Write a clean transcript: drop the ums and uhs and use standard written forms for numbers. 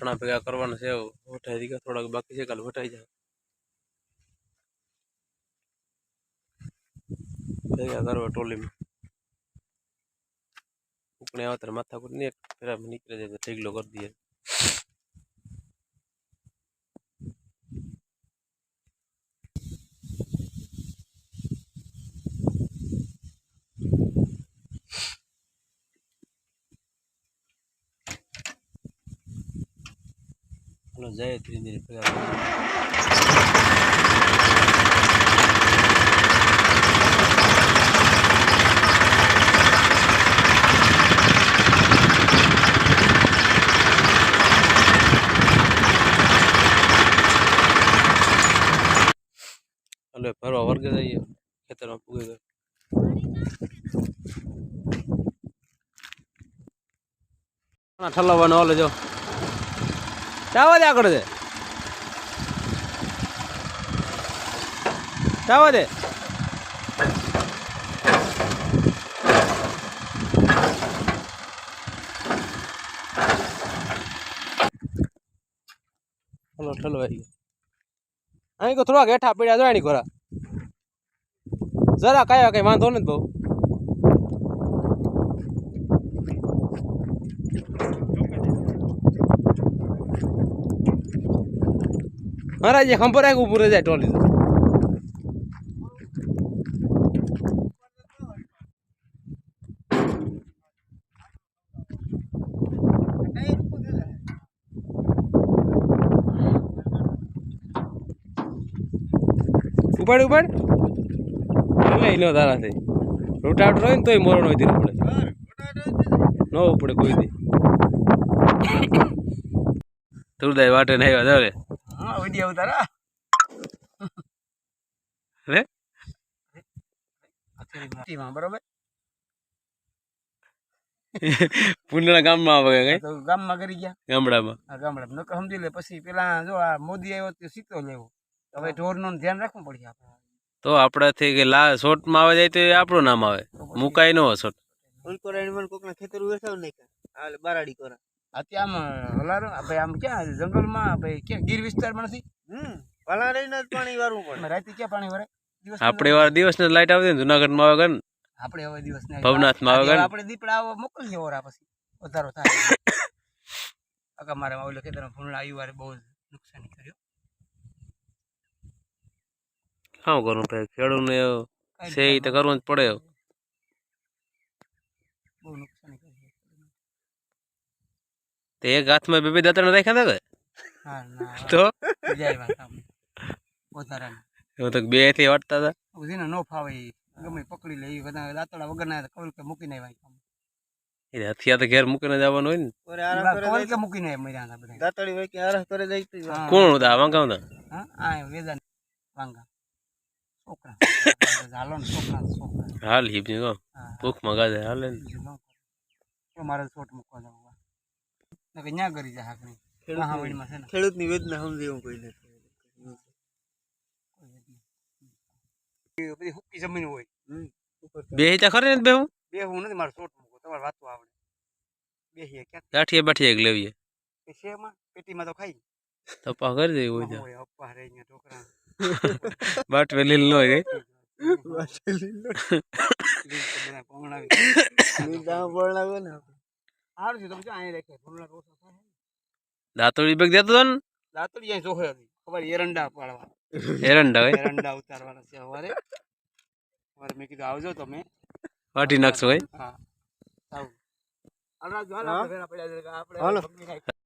વાસણા ભેગા કરવાના છે વટાઈ દીધા થોડાક બાકી છે કાલે વટાઈ જાય ભેગા કરવા ટોલીમાં ઉપને આવતર માથા પર ને ફેરા નીકળે જાય તો ઢીગલો કરી દઈએ હલો જાય ધીરે ધીરે ભેગા હલો ફરવા વર્ગે જઈએ ખેતરમાં પૂગી ગયો ઠલવવાનો ઓલો જો ચાવા દે આગળ દે ચાવા દે હલો ઠલવાઈ ગયો અહીં કો થોડાક હેઠા પડ્યા જો એની ખોરા જરા કયા કઈ વાંધો નથી બહુ મારા જે ખંભર આગ ઉપર જાય ટોલી ઉપાડ ઉપાડ લઈ નો તારાથી રૂટાવટ હોય ને તોય મોરણ હોય ધીરે પડે ન પડે કોઈ દી તુરદાય વાટે નહીં આવ્યા જાવે હા વિડિયો ઉતારા રે આખીમાં બરોબર પુંડના ગામમાં આવે કઈ તો ગામમાં કરી ગયા ગામડામાં આ ગામડામાં નકર સમજી લે પછી પેલા જો આ મોદી આવ્યો તો સીતો લેવો હવે ઢોરનું ધ્યાન રાખવું પડશે આપણે તો આપણાથી કે લા શોર્ટમાં આવે જાય તો એ આપણું નામ આવે મુકાય ન હોય શોર્ટ ઉલકોરાણી મન કોકના ખેતર વેસાવ નહીં હાલ બારાડી કોરા આમ હલારો ભાઈ આમ ક્યાં જંગલમાં ભાઈ ક્યાં ગીર વિસ્તારમાં નથી પલાળીને જ પાણી વારવું પડે રાતે ક્યાં પાણી વરે આપણે વાર દિવસને લાઈટ આવતી ને જુનાગઢમાં આવે ને આપણે હવે દિવસ ભવનાથમાં આવે આપણે દીપડા આવો મોકલીએ ઓરા પછી વધારો થાય અકા મારે ઓલો ખેતરમાં ફૂલડા આવ્યું વારે બહુ નુકસાની કર્યો શું કરું ભાઈ ખેડૂતને છે એ તો કરવું જ પડે બહુ નુકસાની કરી તે એક હાથમાં બે દાંતણ રાખ્યા હતા હા ના તો જાય વાત આપણે વધારાના એવું તો બે થી વાટતા હતા ઉધીને નો ફાવે ગમે પકડી લે એ બધા દાંતડા વગર ના કવલ કે મૂકીને આવ્યા એ હથિયા તો ઘેર મૂકીને જવાનું હોય ને કવલ કે મૂકીને મર્યા હતા બધા દાંતડી હોય કે આરહ કરે જાય કોણ હતા વાંકા હતા હા આ વેદન વાંગા છોકરા હાલો ને છોકરા હાલ હિપ ની ભૂખ મગા જાય હાલે ને મારે છોટ મૂકવા જવું કે ન્યા કરી જાય હાકણી મહાવણીમાં છે ને ખેડૂતની વેદના સમજે એવું કોઈ નથી બધી હુક્કી જમીન હોય બે હિતા ખરે ને બેહું બેહું નથી મારે છોટ મૂકો તમારે વાતું આવડે બેહીએ ક્યાં ગાંઠીએ બાઠીએ લેવીએ શેમાં પેટીમાં તો ખાઈ તો પા કરી દે હોય અપ્પા રે અહીંયા ઢોકરા બાટ વેલી ન હોય ગઈ દાંતોડી બેગ દેતો હતો ને દાંતડી અહીં જોહે ખબર એરંડા પાડવા એરંડા હોય એરંડા ઉતારવાના છે સવારે મેં કીધું આવજો તમે વાટી નાખશો ભાઈ હા આવું હાલો